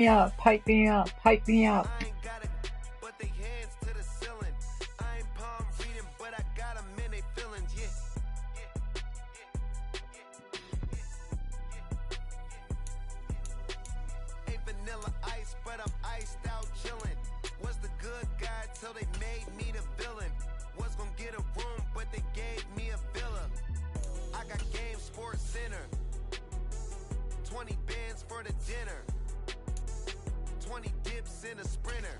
me up, pipe me up, pipe me up. I ain't got it, but they hands to the ceiling. I ain't palm reading, but I got them in they feelings, yeah. Ain't vanilla ice, but I'm iced out chillin'. Was the good guy till they made me the villain. Was gonna get a room, but they gave me a villa. I got game sports center. 20 bands for the dinner. 20 dips in a sprinter.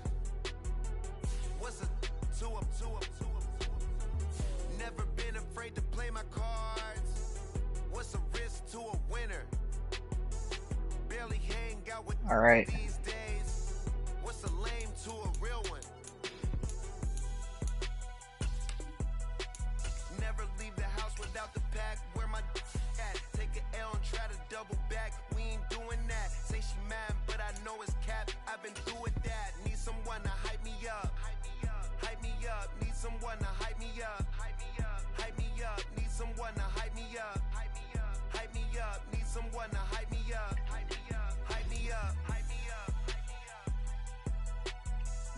What's a two up? Never been afraid to play my cards. What's a risk to a winner? Barely hang out with All right. these days. What's a lame to a real one? Never leave the house without the pack. Where my at? Take an L and try to double back. We ain't doing that. Say she mad, but I know it's cap. I've been through with that. Need someone to hype me up. Hype me up. Need someone to hype me up. Hype me up. Need someone to hype me up. Hype me up. Need someone to hype me up. Hype me up.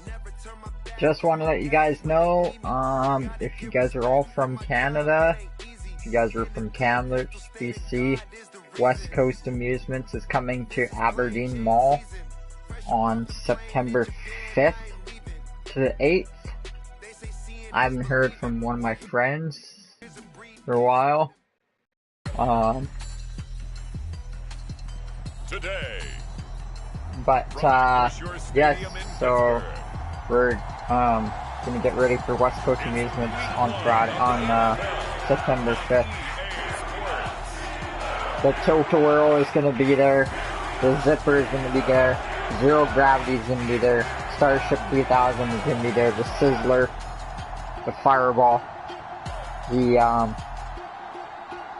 Never turn my back. Just want to let you guys know, if you guys are all from Canada, if you guys are from Canada, BC, West Coast Amusements is coming to Aberdeen Mall on September 5th to the 8th. I haven't heard from one of my friends for a while. But yes, so we're gonna get ready for West Coast Amusements on Friday, on September 5th. The Tilt-A-Whirl is gonna be there. The Zipper is gonna be there. Zero Gravity is gonna be there. Starship 3000 is gonna be there. The Sizzler, the Fireball, the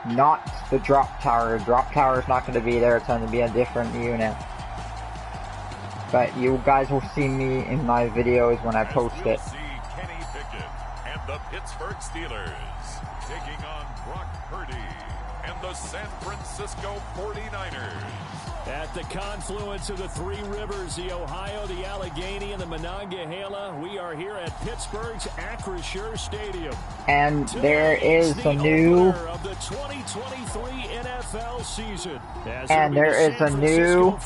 not the Drop Tower. The Drop Tower is not gonna be there. It's gonna be a different unit. But you guys will see me in my videos when I post it. See Kenny Pickett and the Pittsburgh Steelers taking on Brock Purdy and the San Francisco 49ers. At the confluence of the three rivers, the Ohio, the Allegheny, and the Monongahela, we are here at Pittsburgh's Acrisure Stadium. And there is a new of the 2023 NFL season. And there is a new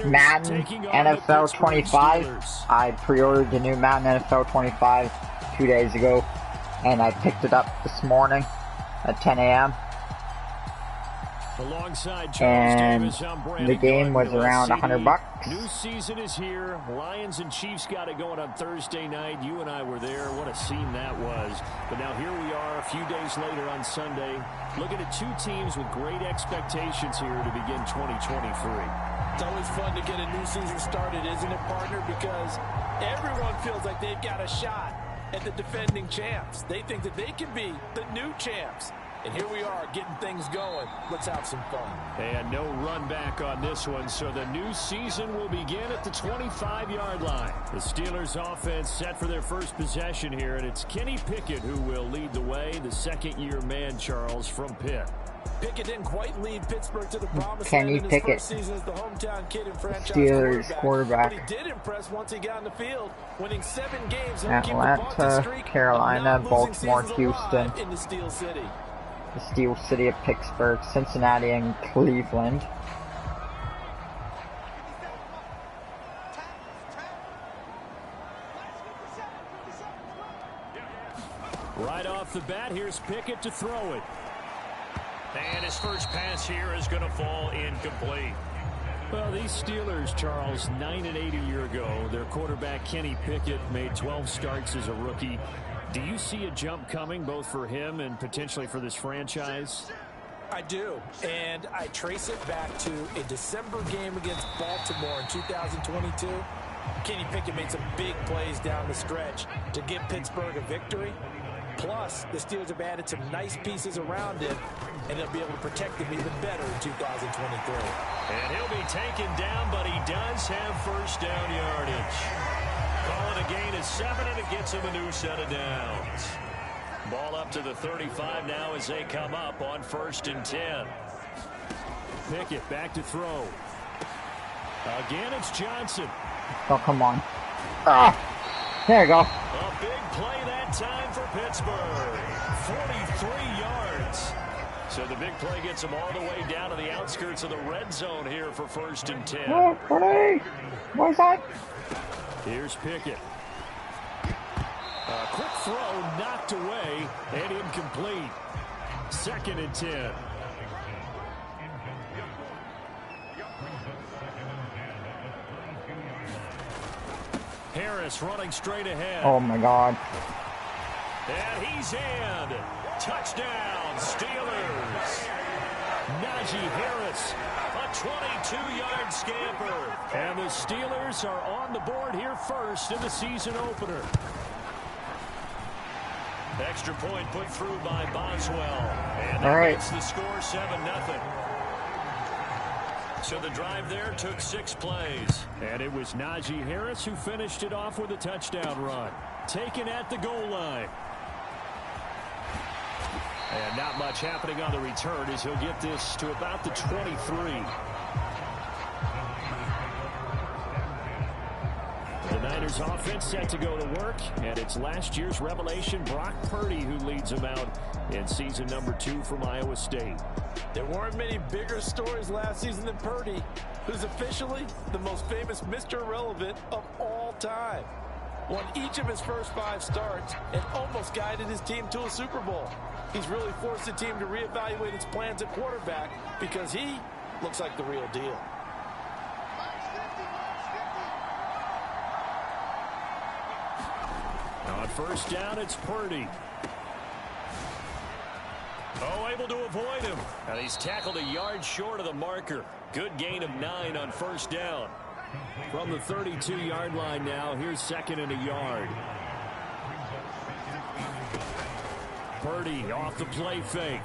Madden NFL 25. I pre-ordered the new Madden NFL 25 2 days ago, and I picked it up this morning at 10 a.m. And the game was around $100. New season is here. Lions and Chiefs got it going on Thursday night. You and I were there. What a scene that was. But now here we are a few days later on Sunday, looking at two teams with great expectations here to begin 2023. It's always fun to get a new season started, isn't it, partner? Because everyone feels like they've got a shot at the defending champs. They think that they can be the new champs. And here we are getting things going. Let's have some fun. And no run back on this one, so the new season will begin at the 25-yard line. The Steelers offense set for their first possession here, and it's Kenny Pickett who will lead the way, the second-year man, Charles, from Pitt. Pickett didn't quite lead Pittsburgh to the promised Kenny land in his Pickett, first season as the hometown kid and franchise Steelers quarterback. But he did impress once he got on the field, winning 7 games. Atlanta, Carolina, Baltimore, Houston, in the Steel City. the Steel City of Pittsburgh, Cincinnati, and Cleveland. Right off the bat, here's Pickett to throw it. And his first pass here is going to fall incomplete. Well, these Steelers, Charles, 9-8 a year ago. Their quarterback, Kenny Pickett, made 12 starts as a rookie. Do you see a jump coming, both for him and potentially for this franchise? I do, and I trace it back to a December game against Baltimore in 2022. Kenny Pickett made some big plays down the stretch to give Pittsburgh a victory. Plus, the Steelers have added some nice pieces around him, and they'll be able to protect him even better in 2023. And he'll be taken down, but he does have first down yardage. Calling a gain of 7, and it gets him a new set of downs. Ball up to the 35 now as they come up on 1st and 10. Pickett back to throw. Again, it's Johnson. Oh, come on. Ah! There you go. A big play that time for Pittsburgh. 43 yards. So the big play gets them all the way down to the outskirts of the red zone here for 1st and 10. Oh, Purdy! What's that? Here's Pickett. A quick throw knocked away and incomplete. 2nd and 10. Harris running straight ahead. Oh my God. And he's in. Touchdown, Steelers. Najee Harris, a 22-yard scamper. And the Steelers are on the board here first in the season opener. Extra point put through by Boswell. And that makes the score 7-0. So the drive there took 6 plays. And it was Najee Harris who finished it off with a touchdown run. Taken at the goal line. And not much happening on the return as he'll get this to about the 23. The Niners offense set to go to work, and it's last year's revelation, Brock Purdy, who leads them out in season number 2 from Iowa State. There weren't many bigger stories last season than Purdy, who's officially the most famous Mr. Irrelevant of all time. Won each of his first 5 starts and almost guided his team to a Super Bowl. He's really forced the team to reevaluate its plans at quarterback because he looks like the real deal. On 1st down, it's Purdy. Oh, able to avoid him. And he's tackled a yard short of the marker. Good gain of 9 on 1st down. From the 32-yard line now, here's 2nd and a yard. Purdy off the play fake.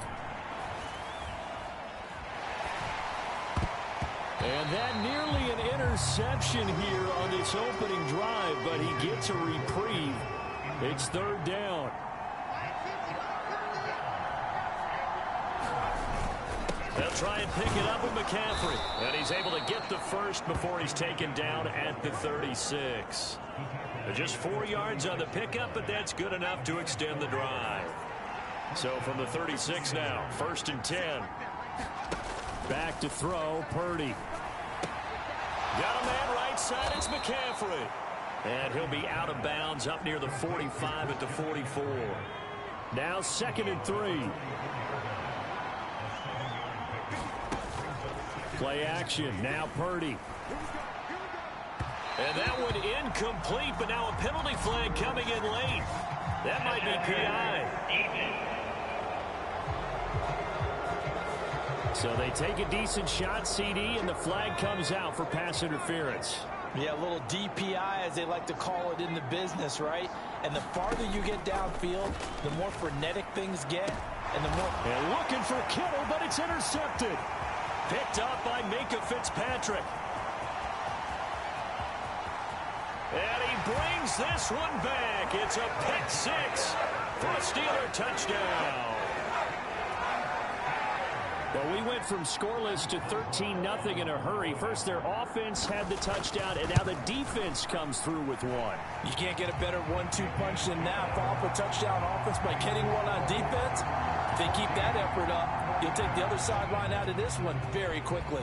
And that nearly an interception here on this opening drive, but he gets a reprieve. It's 3rd down. They'll try and pick it up with McCaffrey. And he's able to get the first before he's taken down at the 36. Just 4 yards on the pickup, but that's good enough to extend the drive. So from the 36 now, 1st and 10. Back to throw, Purdy. Got a man right side, it's McCaffrey. And he'll be out of bounds up near the 45 at the 44. Now 2nd and 3. Play action, now Purdy. And that one incomplete, but now a penalty flag coming in late. That might be PI. So they take a decent shot, CD, and the flag comes out for pass interference. Yeah, a little DPI, as they like to call it in the business, right? And the farther you get downfield, the more frenetic things get, and the more... And looking for Kittle, but it's intercepted. Picked up by Minka Fitzpatrick. And he brings this one back. It's a pick 6 for a Steeler touchdown. Well, we went from scoreless to 13-0 in a hurry. First, their offense had the touchdown, and now the defense comes through with one. You can't get a better 1-2 punch than that. Follow up a touchdown offense by getting one on defense. If they keep that effort up, you'll take the other sideline out of this one very quickly.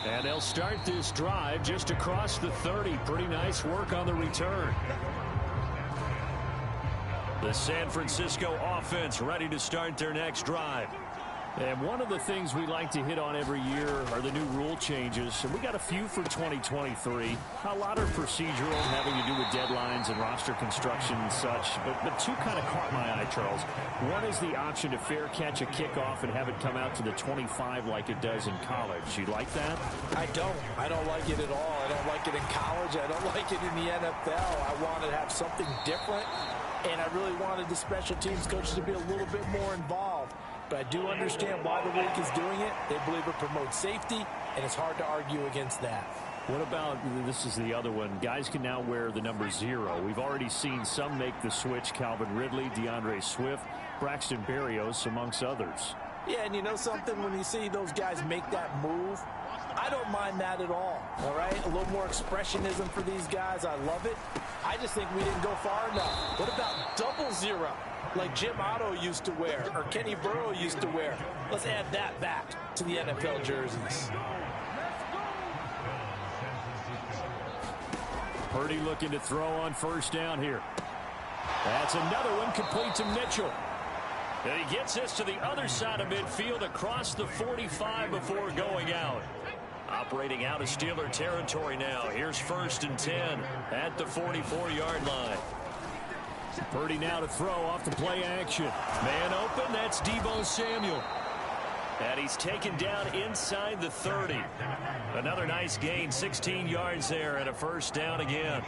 And they'll start this drive just across the 30. Pretty nice work on the return. The San Francisco offense ready to start their next drive. And one of the things we like to hit on every year are the new rule changes. And we got a few for 2023. A lot are procedural, having to do with deadlines and roster construction and such. But two kind of caught my eye, Charles. One is the option to fair catch a kickoff and have it come out to the 25 like it does in college. You like that? I don't. I don't like it at all. I don't like it in college. I don't like it in the NFL. I wanted to have something different. And I really wanted the special teams coaches to be a little bit more involved. But I do understand why the league is doing it. They believe it promotes safety, and it's hard to argue against that. What about, this is the other one, guys can now wear the number 0. We've already seen some make the switch, Calvin Ridley, DeAndre Swift, Braxton Berrios, amongst others. Yeah, and you know something, when you see those guys make that move, I don't mind that at all right? A little more expressionism for these guys. I love it. I just think we didn't go far enough. What about double 0, like Jim Otto used to wear or Kenny Burrow used to wear? Let's add that back to the NFL jerseys. Purdy looking to throw on first down here. That's another one complete to Mitchell. And he gets this to the other side of midfield across the 45 before going out. Operating out of Steeler territory now. Here's 1st and 10 at the 44-yard line. Purdy now to throw off the play action. Man open, that's Deebo Samuel. And he's taken down inside the 30. Another nice gain, 16 yards there and a first down again.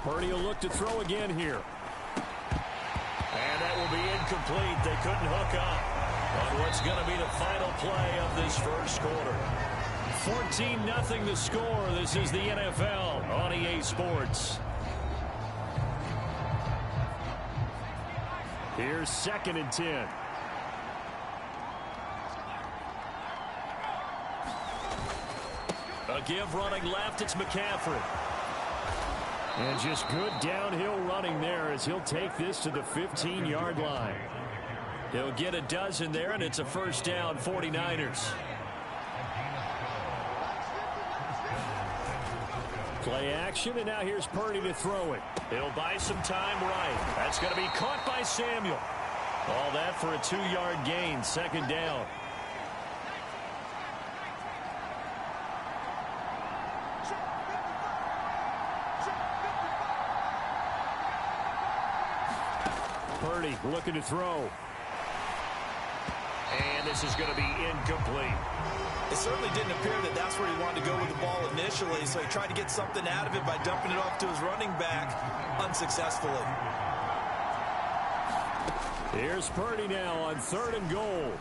Purdy will look to throw again here. And that will be incomplete. They couldn't hook up on what's going to be the final play of this first quarter. 14-0 the score. This is the NFL on EA Sports. Here's 2nd and 10. A give running left. It's McCaffrey. And just good downhill running there as he'll take this to the 15-yard line. He'll get a dozen there, and it's a first down, 49ers. Play action, and now here's Purdy to throw it. He'll buy some time right. That's going to be caught by Samuel. All that for a 2-yard gain, 2nd down. Purdy looking to throw. And this is going to be incomplete. It certainly didn't appear that that's where he wanted to go with the ball initially, so he tried to get something out of it by dumping it off to his running back unsuccessfully. Here's Purdy now on 3rd and goal.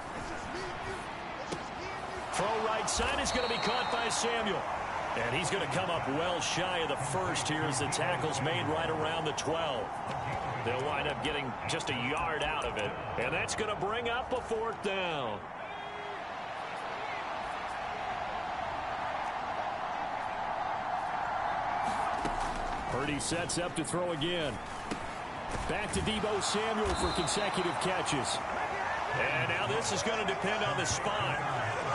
Throw right side is going to be caught by Samuel. And he's going to come up well shy of the first here as the tackle's made right around the 12. They'll wind up getting just a yard out of it. And that's going to bring up a 4th down. Purdy sets up to throw again. Back to Deebo Samuel for consecutive catches. And now this is going to depend on the spot.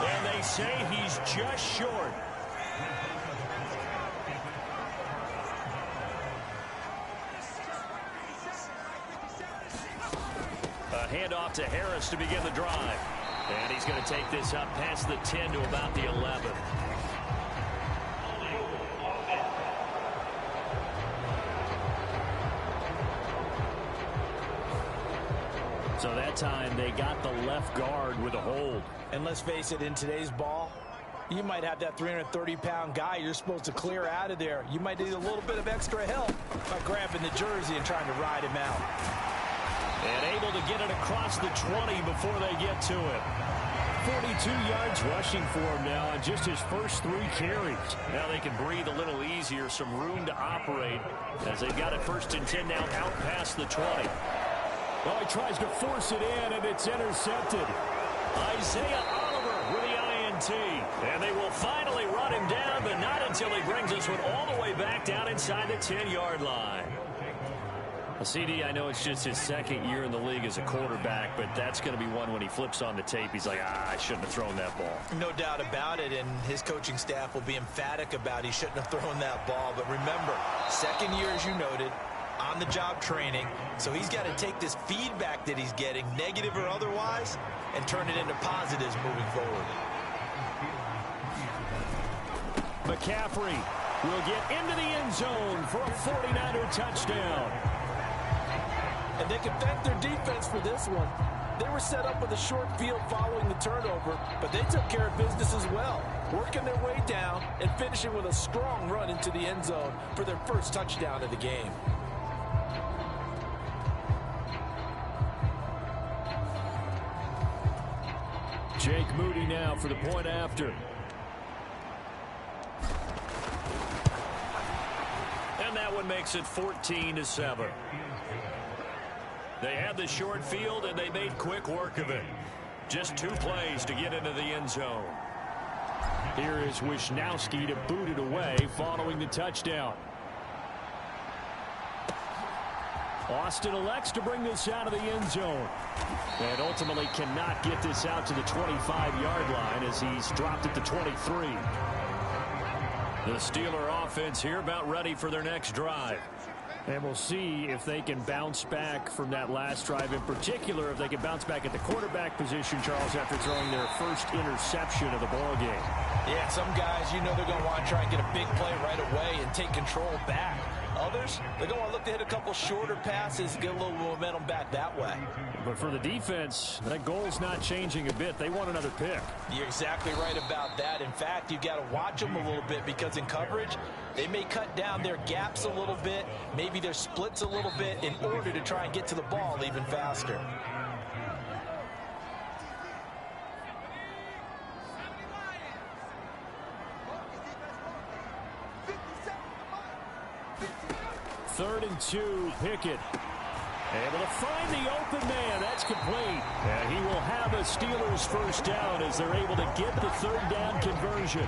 And they say he's just short. A handoff to Harris to begin the drive. And he's going to take this up past the 10 to about the 11. So that time they got the left guard with a hold. And let's face it, in today's ball, you might have that 330-pound guy you're supposed to clear out of there. You might need a little bit of extra help by grabbing the jersey and trying to ride him out. And able to get it across the 20 before they get to it. 42 yards rushing for him now on just his first 3 carries. Now they can breathe a little easier, some room to operate as they've got it 1st and 10 now out past the 20. Well, he tries to force it in, and it's intercepted. Isaiah Oliver with the INT. And they will finally run him down, but not until he brings this one all the way back down inside the 10-yard line. CD, I know it's just his 2nd year in the league as a quarterback, but that's going to be one when he flips on the tape. He's like, I shouldn't have thrown that ball. No doubt about it, and his coaching staff will be emphatic about he shouldn't have thrown that ball. But remember, 2nd year, as you noted, on-the-job training, so he's got to take this feedback that he's getting, negative or otherwise, and turn it into positives moving forward. McCaffrey will get into the end zone for a 49er touchdown. And they can thank their defense for this one. They were set up with a short field following the turnover, but they took care of business as well, working their way down and finishing with a strong run into the end zone for their first touchdown of the game. Jake Moody now for the point after. And that one makes it 14-7. They had the short field, and they made quick work of it. Just 2 plays to get into the end zone. Here is Wisnowski to boot it away following the touchdown. Austin elects to bring this out of the end zone. And ultimately cannot get this out to the 25-yard line as he's dropped at the 23. The Steeler offense here about ready for their next drive. And we'll see if they can bounce back from that last drive. In particular, if they can bounce back at the quarterback position, Charles, after throwing their first interception of the ball game. Yeah, some guys, you know they're going to want to try and get a big play right away and take control back. Others, they're going to look to hit a couple shorter passes, get a little momentum back that way. But for the defense, that goal's not changing a bit. They want another pick. You're exactly right about that. In fact, you've got to watch them a little bit because in coverage, they may cut down their gaps a little bit, maybe their splits a little bit in order to try and get to the ball even faster. Third and 2, Pickett. Able to find the open man. That's complete. And he will have a Steelers first down as they're able to get the third down conversion.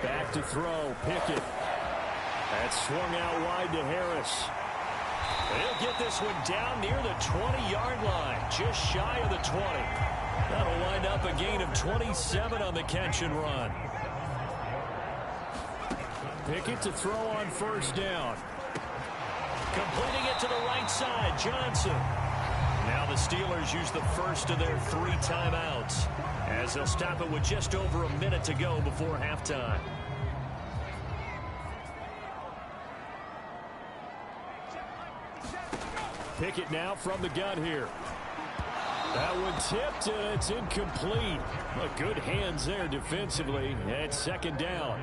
Back to throw, Pickett. That's swung out wide to Harris. And he'll get this one down near the 20-yard line, just shy of the 20. That'll wind up a gain of 27 on the catch and run. Pickett to throw on first down. Completing it to the right side, Johnson. Now the Steelers use the first of their 3 timeouts as they'll stop it with just over a minute to go before halftime. Pickett now from the gun here. That one tipped, and it's incomplete. But good hands there defensively. And second down.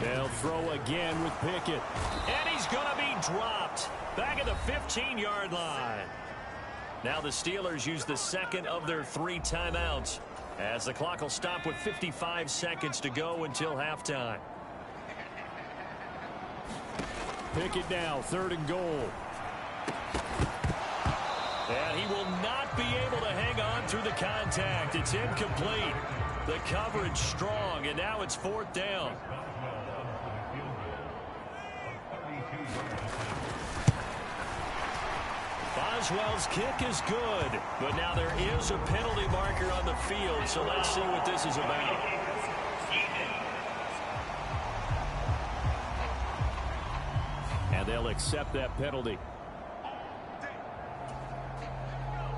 They'll throw again with Pickett. And he's going to be dropped. Back at the 15-yard line. Now the Steelers use the second of their 3 timeouts as the clock will stop with 55 seconds to go until halftime. Pickett now, 3rd and goal. And he will not be able to hang on through the contact. It's incomplete. The coverage strong, and now it's 4th down. Boswell's kick is good, but now there is a penalty marker on the field, so let's see what this is about. And they'll accept that penalty.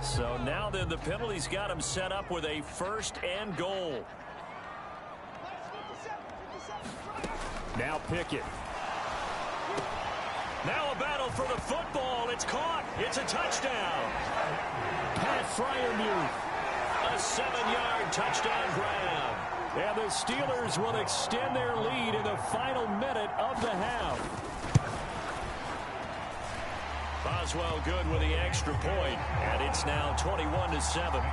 So now then the penalty's got him set up with a 1st and goal. Now Pickett. Now a battle for the football. It's caught. It's a touchdown. Pat Freiermuth. A 7-yard touchdown grab. And the Steelers will extend their lead in the final minute of the half. Boswell good with the extra point, and it's now 21-7.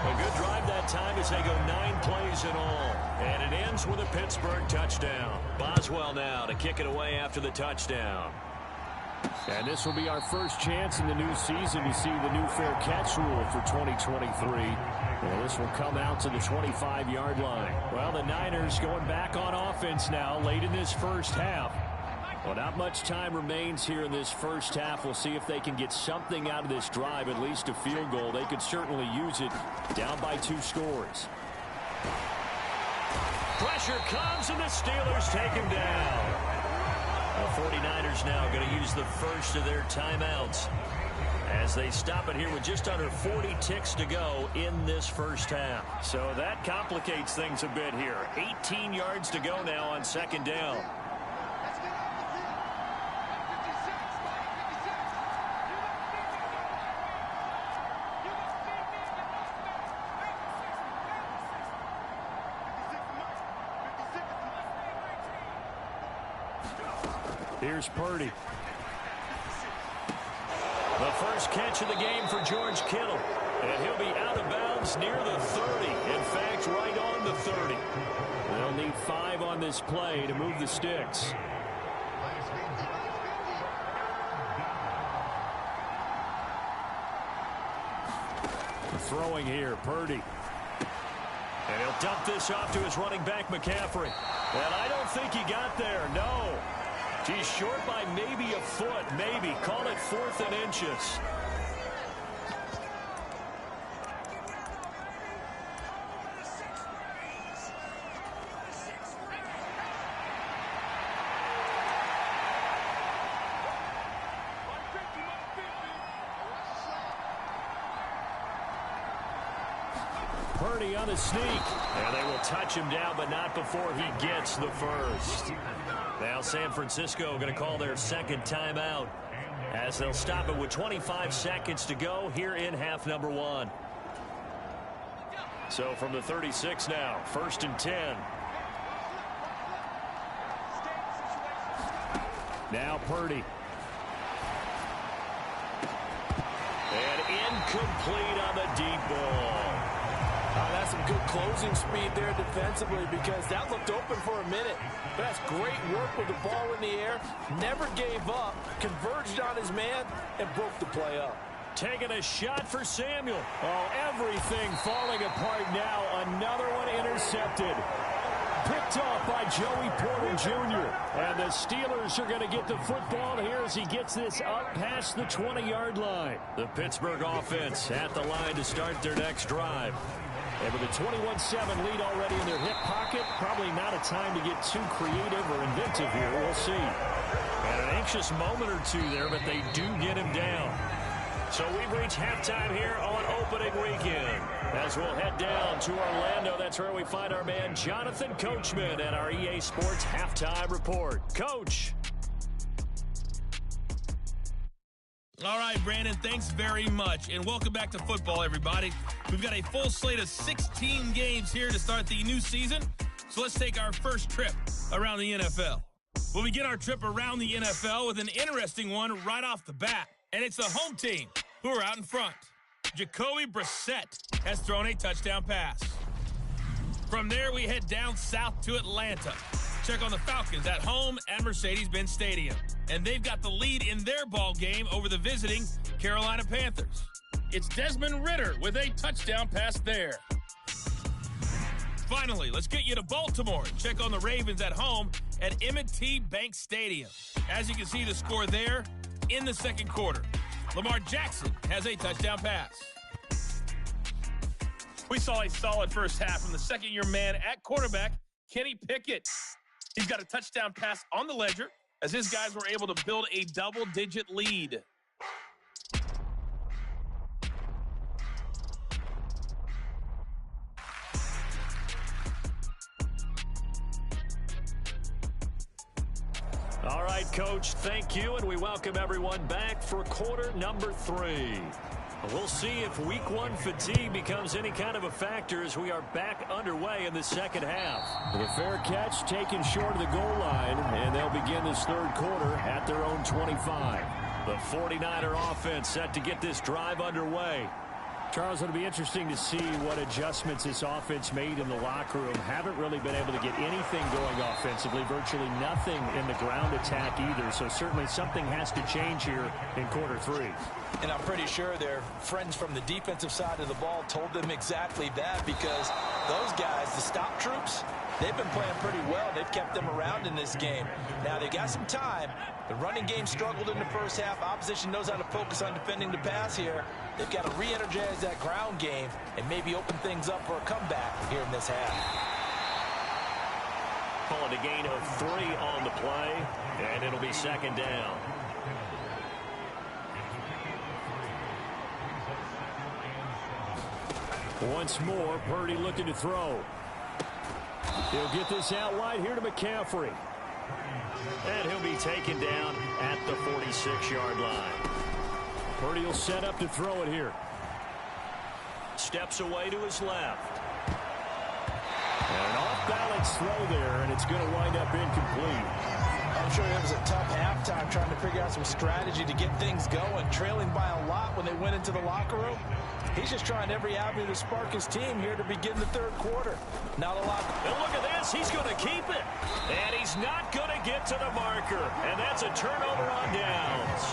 A good drive that time as they go 9 plays in all. And it ends with a Pittsburgh touchdown. Boswell now to kick it away after the touchdown. And this will be our first chance in the new season to see the new fair catch rule for 2023. And this will come out to the 25-yard line. Well, the Niners going back on offense now late in this first half. Well, not much time remains here in this first half. We'll see if they can get something out of this drive, at least a field goal. They could certainly use it down by 2 scores. Pressure comes, and the Steelers take him down. The 49ers now going to use the first of their timeouts as they stop it here with just under 40 ticks to go in this first half. So that complicates things a bit here. 18 yards to go now on 2nd down. Here's Purdy. The first catch of the game for George Kittle. And he'll be out of bounds near the 30. In fact, right on the 30. They'll need 5 on this play to move the sticks. Throwing here, Purdy. And he'll dump this off to his running back, McCaffrey. And I don't think he got there, no. He's short by maybe a foot, maybe. Call it 4th and inches. Purdy on the sneak. And they will touch him down, but not before he gets the first. Now San Francisco going to call their second timeout as they'll stop it with 25 seconds to go here in half number 1. So from the 36 now, 1st and 10. Now Purdy. And incomplete on the deep ball. That's some good closing speed there defensively because that looked open for a minute. But that's great work with the ball in the air. Never gave up, converged on his man, and broke the play up. Taking a shot for Samuel. Oh, everything falling apart now. Another one intercepted. Picked off by Joey Porter Jr. And the Steelers are going to get the football here as he gets this up past the 20-yard line. The Pittsburgh offense at the line to start their next drive. And with a 21-7 lead already in their hip pocket, probably not a time to get too creative or inventive here. We'll see. And an anxious moment or two there, but they do get him down. So we've reached halftime here on opening weekend. As we'll head down to Orlando, that's where we find our man Jonathan Coachman at our EA Sports Halftime Report. Coach. All right, Brandon, thanks very much. And welcome back to football, everybody. We've got a full slate of 16 games here to start the new season. So let's take our first trip around the NFL. We'll begin our trip around the NFL with an interesting one right off the bat. And it's the home team who are out in front. Jacoby Brissett has thrown a touchdown pass. From there, we head down south to Atlanta. Check on the Falcons at home at Mercedes-Benz Stadium. And they've got the lead in their ball game over the visiting Carolina Panthers. It's Desmond Ridder with a touchdown pass there. Finally, let's get you to Baltimore and check on the Ravens at home at M&T Bank Stadium. As you can see the score there in the second quarter. Lamar Jackson has a touchdown pass. We saw a solid first half from the second-year man at quarterback, Kenny Pickett. He's got a touchdown pass on the ledger as his guys were able to build a double-digit lead. All right, Coach, thank you, and we welcome everyone back for quarter number 3. We'll see if week 1 fatigue becomes any kind of a factor as we are back underway in the second half. The fair catch taken short of the goal line, and they'll begin this third quarter at their own 25. The 49er offense set to get this drive underway. Charles, it'll be interesting to see what adjustments this offense made in the locker room. Haven't really been able to get anything going offensively, virtually nothing in the ground attack either. So certainly something has to change here in quarter 3. And I'm pretty sure their friends from the defensive side of the ball told them exactly that, because those guys, the stop troops, they've been playing pretty well. They've kept them around in this game. Now, they got some time. The running game struggled in the first half. Opposition knows how to focus on defending the pass here. They've got to re-energize that ground game and maybe open things up for a comeback here in this half. Calling a gain of 3 on the play, and it'll be second down. Once more, Purdy looking to throw. He'll get this out wide here to McCaffrey. And he'll be taken down at the 46-yard line. Purdy will set up to throw it here. Steps away to his left. And an off-balance throw there, and it's going to wind up incomplete. I'm sure it was a tough halftime trying to figure out some strategy to get things going, trailing by a lot when they went into the locker room. He's just trying every avenue to spark his team here to begin the third quarter. Now the locker. And look at this. He's going to keep it. And he's not going to get to the marker. And that's a turnover on downs.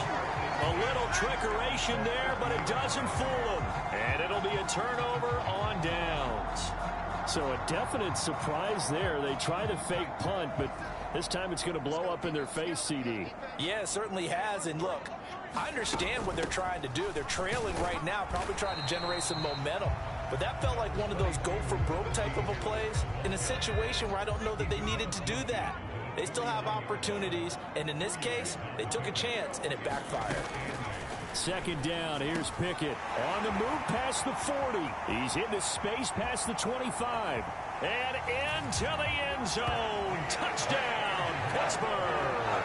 A little trickeration there, but it doesn't fool him. And it'll be a turnover on downs. So a definite surprise there. They try the fake punt, but this time it's going to blow up in their face, CD. Yeah, it certainly has. And look, I understand what they're trying to do. They're trailing right now, probably trying to generate some momentum. But that felt like one of those go-for-broke type of a plays in a situation where I don't know that they needed to do that. They still have opportunities, and in this case, they took a chance, and it backfired. Second down, here's Pickett. On the move past the 40. He's into space past the 25. And into the end zone. Touchdown, Pittsburgh.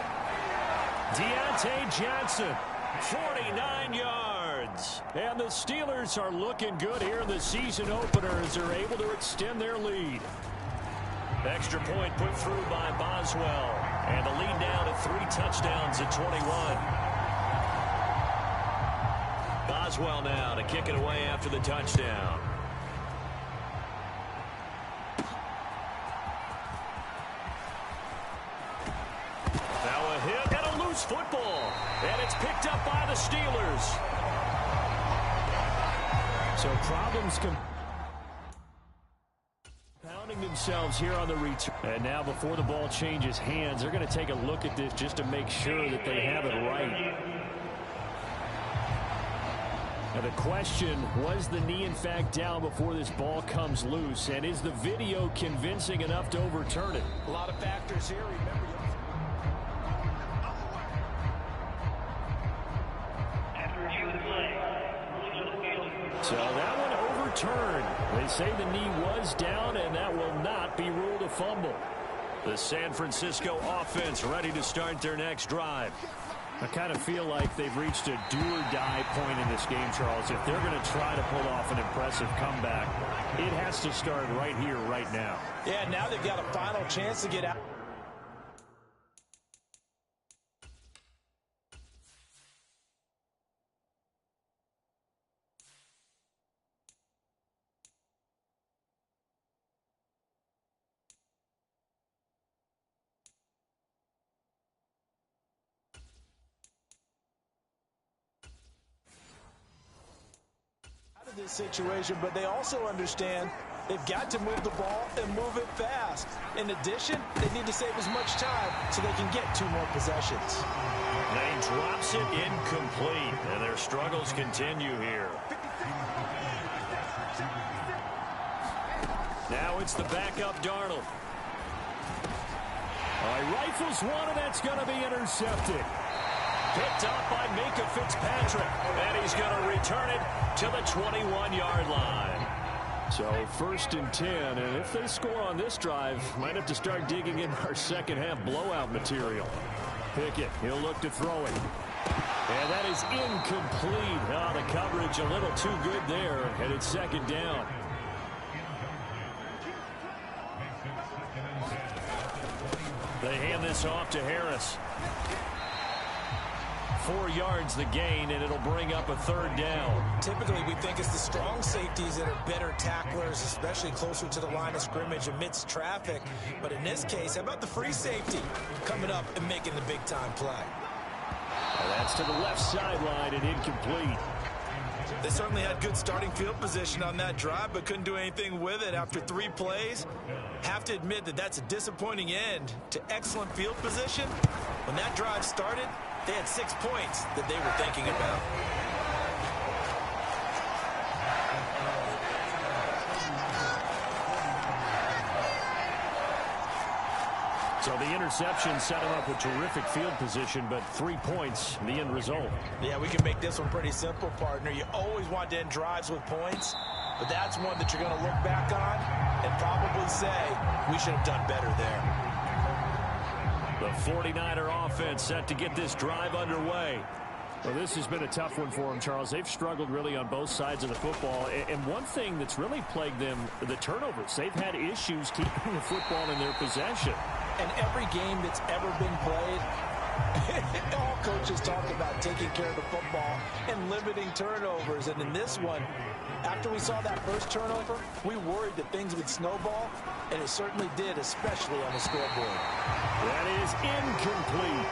Deontay Johnson, 49 yards. And the Steelers are looking good here in the season opener as they're able to extend their lead. Extra point put through by Boswell. And the lead now to 3 touchdowns at 21. Boswell now to kick it away after the touchdown. Now a hit and a loose football. And it's picked up by the Steelers. So problems compounding themselves here on the return. And now before the ball changes hands, they're going to take a look at this just to make sure that they have it right. Now the question, was the knee in fact down before this ball comes loose? And is the video convincing enough to overturn it? A lot of factors here. Remember, so that one overturned. They say the knee was down, and that will not be ruled a fumble. The San Francisco offense ready to start their next drive. I kind of feel like they've reached a do-or-die point in this game, Charles. If they're going to try to pull off an impressive comeback, it has to start right here, right now. Yeah, now they've got a final chance to get out. This situation, but they also understand they've got to move the ball and move it fast. In addition, they need to save as much time so they can get 2 more possessions. Lane drops it incomplete, and their struggles continue here. Now it's the backup Darnold. He rifles one, and that's going to be intercepted. Picked up by Minka Fitzpatrick, and he's going to return it to the 21-yard line. So 1st and 10, and if they score on this drive, might have to start digging in our second half blowout material. Pickett, he'll look to throw it. And that is incomplete. Oh, the coverage a little too good there, and it's 2nd down. They hand this off to Harris. 4 yards the gain, and it'll bring up a 3rd down. Typically, we think it's the strong safeties that are better tacklers, especially closer to the line of scrimmage amidst traffic. But in this case, how about the free safety coming up and making the big-time play? And that's to the left sideline and incomplete. They certainly had good starting field position on that drive, but couldn't do anything with it after 3 plays. Have to admit that that's a disappointing end to excellent field position. When that drive started, they had 6 points that they were thinking about. So the interception set him up with terrific field position, but 3 points, the end result. Yeah, we can make this one pretty simple, partner. You always want to end drives with points, but that's one that you're going to look back on and probably say, we should have done better there. The 49er offense set to get this drive underway. Well, this has been a tough one for them, Charles. They've struggled really on both sides of the football. And one thing that's really plagued them, the turnovers. They've had issues keeping the football in their possession. And every game that's ever been played, all coaches talk about taking care of the football and limiting turnovers. And in this one, after we saw that first turnover, we worried that things would snowball, and it certainly did, especially on the scoreboard. That is incomplete.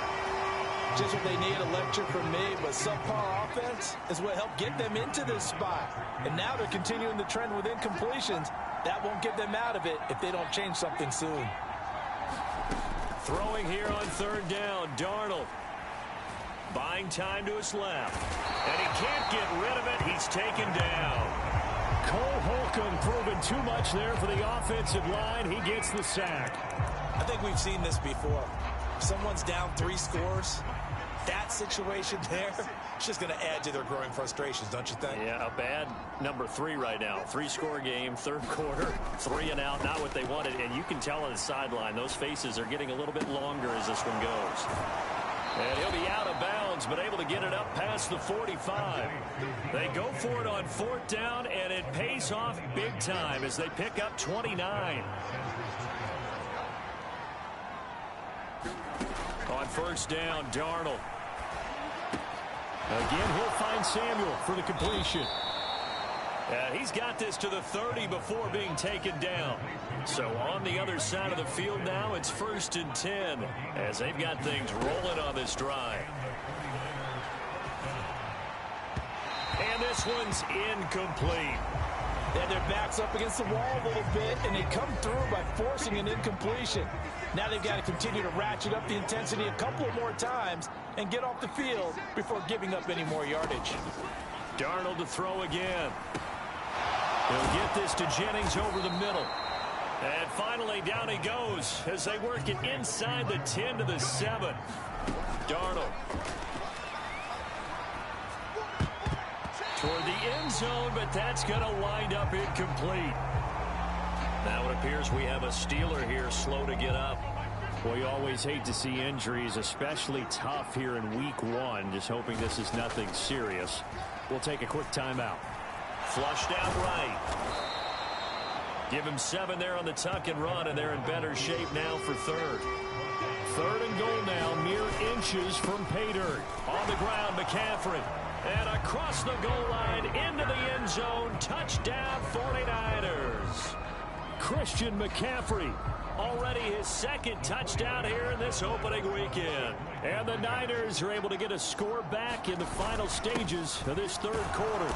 Just what they need, a lecture from me, but subpar offense is what helped get them into this spot. And now they're continuing the trend with incompletions. That won't get them out of it if they don't change something soon. Throwing here on third down, Darnold. Buying time to his left. And he can't get rid of it. He's taken down. Cole Holcomb proving too much there for the offensive line. He gets the sack. I think we've seen this before. Someone's down 3 scores. That situation there, it's just going to add to their growing frustrations, don't you think? Yeah, a bad number 3 right now. 3-score game, third quarter, 3 and out, not what they wanted. And you can tell on the sideline, those faces are getting a little bit longer as this one goes. And he'll be out of bounds, but able to get it up past the 45. They go for it on fourth down, and it pays off big time as they pick up 29. On first down, Darnold. Again, he'll find Samuel for the completion. And he's got this to the 30 before being taken down. So on the other side of the field now, it's 1st and 10 as they've got things rolling on this drive. And this one's incomplete. They had their backs up against the wall a little bit, and they come through by forcing an incompletion. Now they've got to continue to ratchet up the intensity a couple more times and get off the field before giving up any more yardage. Darnold to throw again. He'll get this to Jennings over the middle. And finally, down he goes as they work it inside the 10 to the 7. Darnold. Toward the end zone, but that's going to wind up incomplete. Now it appears we have a Steeler here slow to get up. We always hate to see injuries, especially tough here in week 1. Just hoping this is nothing serious. We'll take a quick timeout. Flushed out right. Give him 7 there on the tuck and run, and they're in better shape now for third. 3rd and goal now, mere inches from pay dirt. On the ground, McCaffrey. And across the goal line, into the end zone. Touchdown, 49ers. Christian McCaffrey. Already his 2nd touchdown here in this opening weekend. And the Niners are able to get a score back in the final stages of this 3rd quarter.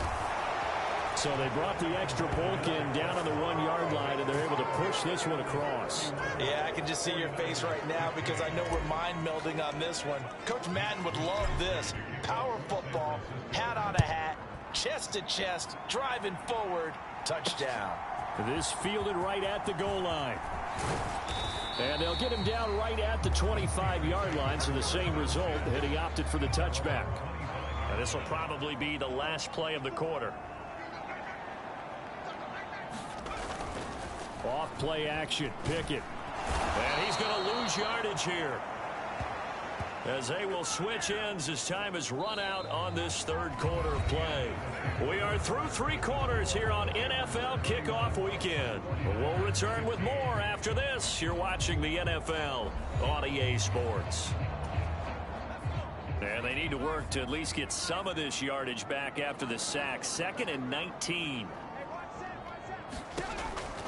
So they brought the extra bulk in down on the 1-yard line, and they're able to push this one across. Yeah, I can just see your face right now because I know we're mind melding on this one. Coach Madden would love this. Power football, hat on a hat, chest to chest, driving forward, touchdown. This fielded right at the goal line. And they'll get him down right at the 25-yard line, so the same result, and he opted for the touchback. And this will probably be the last play of the quarter. Off play action, Pickett. And he's going to lose yardage here, as they will switch ends as time is run out on this 3rd quarter of play. We are through 3 quarters here on NFL Kickoff Weekend. We'll return with more after this. You're watching the NFL on EA Sports. And they need to work to at least get some of this yardage back after the sack. 2nd and 19.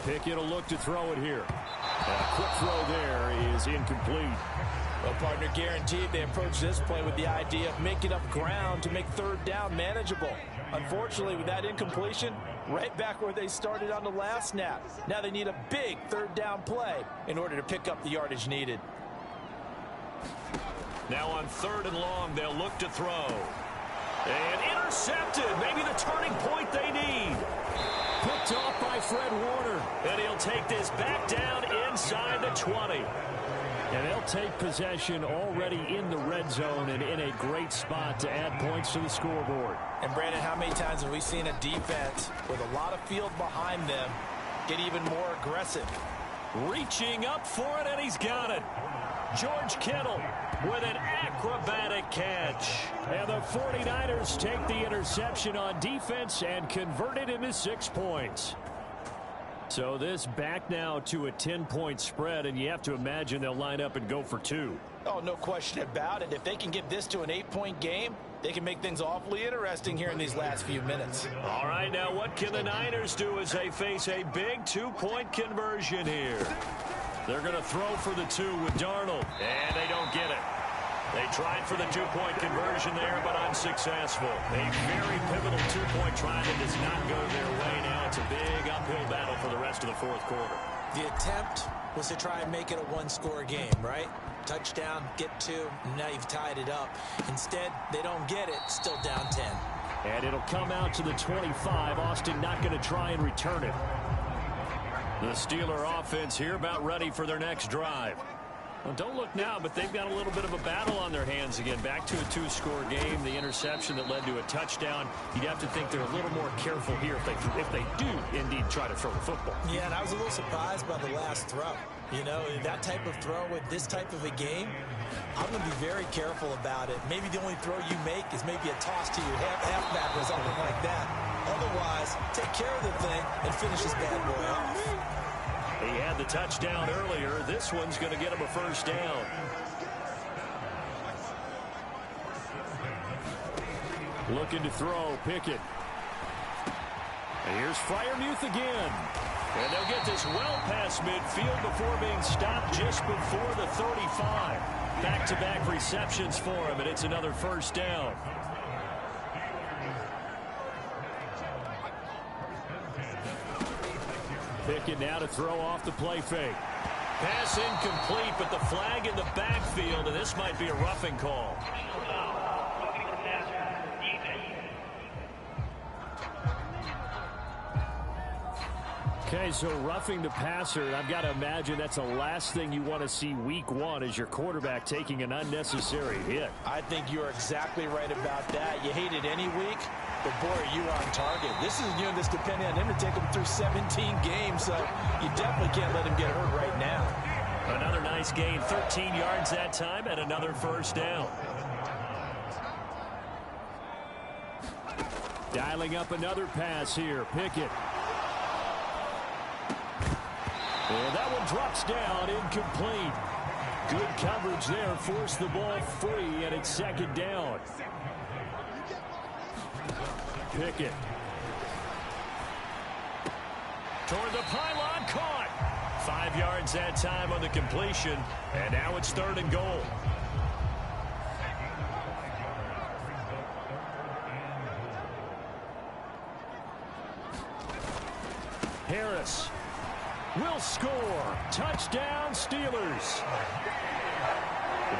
Pickett will look to throw it here. A quick throw there is incomplete. Well, partner, guaranteed they approach this play with the idea of making up ground to make 3rd down manageable. Unfortunately, with that incompletion, right back where they started on the last snap. Now they need a big 3rd down play in order to pick up the yardage needed. Now on 3rd and long, they'll look to throw. And intercepted. Maybe the turning point they need. Picked off by Fred Warner. And he'll take this back down inside the 20. And they'll take possession already in the red zone and in a great spot to add points to the scoreboard. And Brandon, how many times have we seen a defense with a lot of field behind them get even more aggressive? Reaching up for it, and he's got it. George Kittle with an acrobatic catch. And the 49ers take the interception on defense and convert it into 6 points. So this back now to a 10-point spread, and you have to imagine they'll line up and go for 2. Oh, no question about it. If they can get this to an 8-point game, they can make things awfully interesting here in these last few minutes. All right, now what can the Niners do as they face a big 2-point conversion here? They're going to throw for the 2 with Darnold, and they don't get it. They tried for the 2-point conversion there, but unsuccessful. A very pivotal 2-point try that does not go their way. Now it's a big uphill battle for the rest of the fourth quarter. The attempt was to try and make it a one-score game, right? Touchdown, get 2, and now you've tied it up. Instead, they don't get it, still down 10. And it'll come out to the 25. Austin not going to try and return it. The Steeler offense here about ready for their next drive. Well, don't look now, but they've got a little bit of a battle on their hands again. Back to a 2-score game. The interception that led to a touchdown. You'd have to think they're a little more careful here if they do indeed try to throw the football. Yeah, and I was a little surprised by the last throw. You know, that type of throw with this type of a game, I'm going to be very careful about it. Maybe the only throw you make is maybe a toss to your halfback or something like that. Otherwise, take care of the thing and finish this bad boy off. He had the touchdown earlier. This one's going to get him a first down. Looking to throw, Pickett. And here's Freiermuth again. And they'll get this well past midfield before being stopped just before the 35. Back-to-back receptions for him, and it's another first down. Pickett now to throw off the play fake. Pass incomplete, but the flag in the backfield, and this might be a roughing call. Okay, so roughing the passer, I've got to imagine that's the last thing you want to see week 1 as your quarterback taking an unnecessary hit. I think you're exactly right about that. You hate it any week, but boy, are you on target. This is a unit that's depending on him to take him through 17 games, so you definitely can't let him get hurt right now. Another nice gain, 13 yards that time, and another first down. Dialing up another pass here, Pickett. And that one drops down, incomplete. Good coverage there, forced the ball free, and it's second down. Pickett. Toward the pylon, caught. 5 yards that time on the completion, and now it's 3rd and goal. Harris will score. Touchdown, Steelers.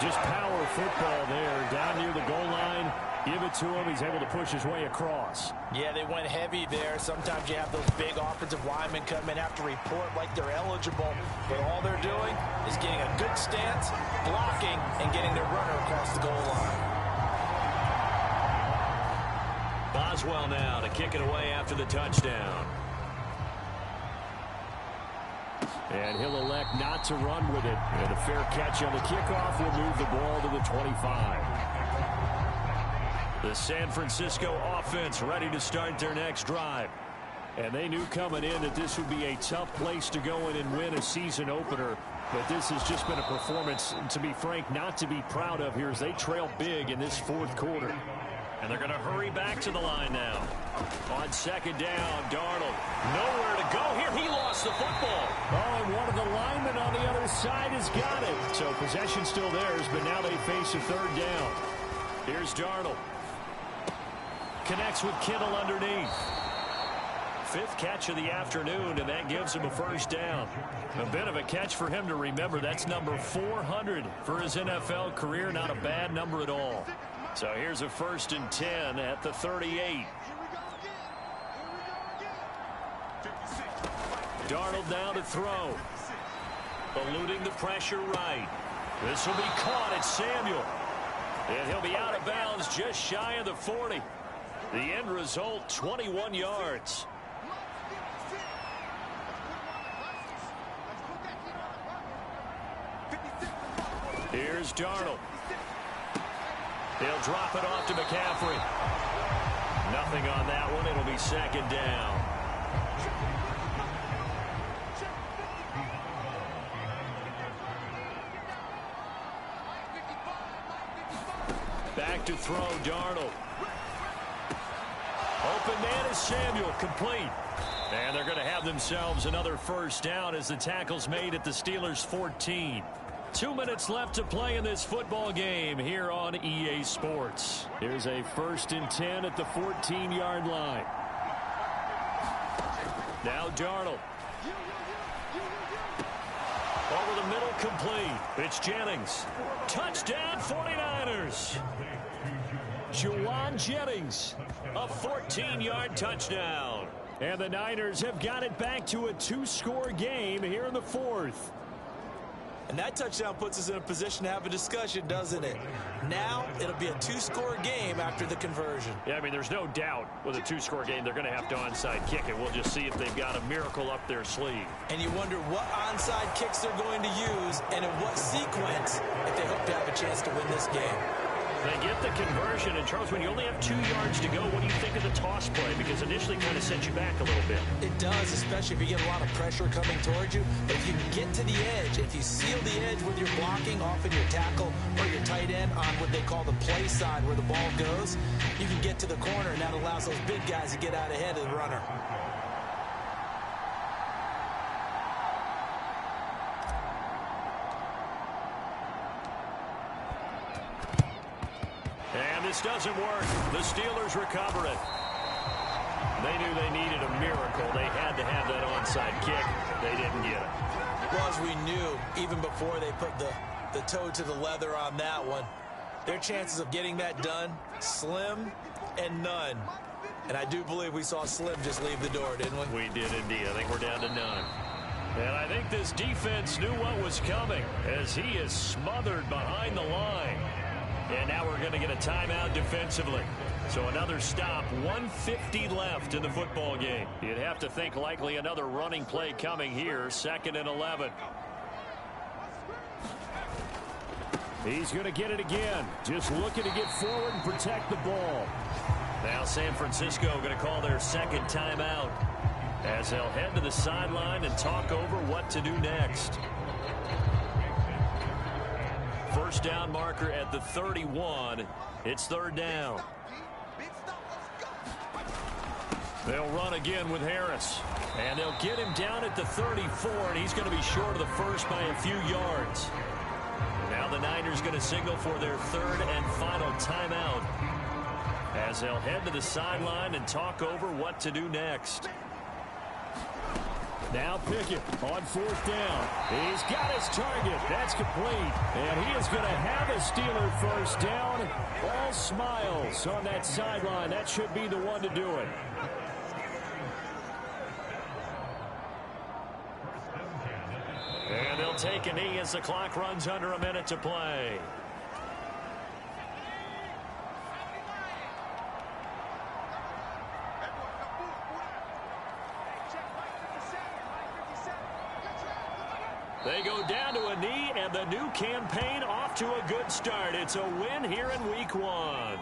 Just power football there. Down near the goal line. Give it to him. He's able to push his way across. Yeah, they went heavy there. Sometimes you have those big offensive linemen come in, have to report like they're eligible. But all they're doing is getting a good stance, blocking, and getting their runner across the goal line. Boswell now to kick it away after the touchdown. And he'll elect not to run with it. And a fair catch on the kickoff will move the ball to the 25. The San Francisco offense ready to start their next drive. And they knew coming in that this would be a tough place to go in and win a season opener. But this has just been a performance, to be frank, not to be proud of here as they trail big in this 4th quarter. And they're going to hurry back to the line now. On second down, Darnold. Nowhere to go here. He lost the football. Oh, and one of the linemen on the other side has got it. So possession still theirs, but now they face a 3rd down. Here's Darnold. Connects with Kittle underneath. 5th catch of the afternoon, and that gives him a first down. A bit of a catch for him to remember. That's number 400 for his NFL career. Not a bad number at all. So here's a 1st and 10 at the 38. Darnold now to throw. Eluding the pressure right. This will be caught at Samuel. And he'll be out of bounds just shy of the 40. The end result, 21 yards. Here's Darnold. He'll drop it off to McCaffrey. Nothing on that one. It'll be second down. Back to throw, Darnold. Open man is Samuel, complete. And they're going to have themselves another first down as the tackle's made at the Steelers' 14. 2 minutes left to play in this football game here on EA Sports. Here's a 1st and 10 at the 14-yard line. Now Darnold. Over the middle, complete. It's Jennings. Touchdown, 49ers. Juwan Jennings, a 14-yard touchdown. And the Niners have got it back to a 2-score game here in the 4th. And that touchdown puts us in a position to have a discussion, doesn't it? Now it'll be a 2-score game after the conversion. Yeah, I mean, there's no doubt with a 2-score game they're going to have to onside kick it. We'll just see if they've got a miracle up their sleeve. And you wonder what onside kicks they're going to use and in what sequence if they hope to have a chance to win this game. They get the conversion, and Charles, when you only have 2 yards to go, what do you think of the toss play? Because initially kind of sent you back a little bit. It does, especially if you get a lot of pressure coming towards you. But if you get to the edge, if you seal the edge with your blocking off of your tackle or your tight end on what they call the play side where the ball goes, you can get to the corner, and that allows those big guys to get out ahead of the runner. And this doesn't work. The Steelers recover it. They knew they needed a miracle. They had to have that onside kick. They didn't get it. Well, as we knew, even before they put the toe to the leather on that one, their chances of getting that done, slim and none. And I do believe we saw Slim just leave the door, didn't we? We did indeed. I think we're down to none. And I think this defense knew what was coming as he is smothered behind the line. And now we're going to get a timeout defensively. So another stop, 1:50 left in the football game. You'd have to think likely another running play coming here, 2nd and 11. He's going to get it again. Just looking to get forward and protect the ball. Now San Francisco going to call their 2nd timeout as they'll head to the sideline and talk over what to do next. First down marker at the 31. It's 3rd down. They'll run again with Harris. And they'll get him down at the 34, and he's going to be short of the first by a few yards. Now the Niners going to signal for their 3rd and final timeout as they'll head to the sideline and talk over what to do next. Now Pickett on 4th down. He's got his target. That's complete. And he is going to have a Steeler first down. All smiles on that sideline. That should be the one to do it. And they'll take a knee as the clock runs under a minute to play. They go down to a knee, and the new campaign off to a good start. It's a win here in Week 1.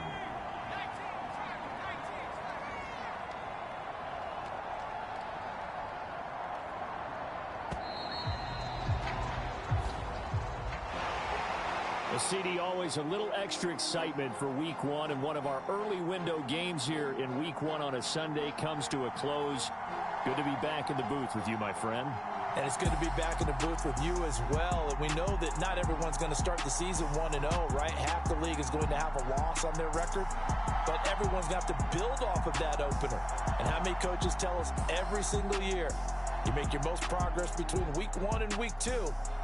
CD, always a little extra excitement for Week 1, and one of our early window games here in Week 1 on a Sunday comes to a close. Good to be back in the booth with you, my friend. And it's good to be back in the booth with you as well. And we know that not everyone's going to start the season 1-0, right? Half the league is going to have a loss on their record. But everyone's going to have to build off of that opener. And how many coaches tell us every single year, you make your most progress between Week 1 and Week 2.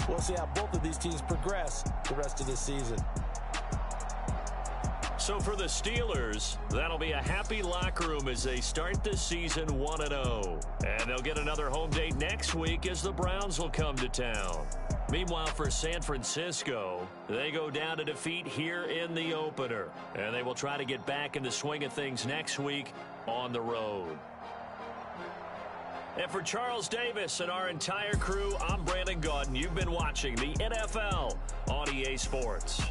We'll see how both of these teams progress the rest of the season. So for the Steelers, that'll be a happy locker room as they start this season 1-0. And they'll get another home date next week as the Browns will come to town. Meanwhile, for San Francisco, they go down to defeat here in the opener. And they will try to get back in the swing of things next week on the road. And for Charles Davis and our entire crew, I'm Brandon Gaudin. You've been watching the NFL on EA Sports.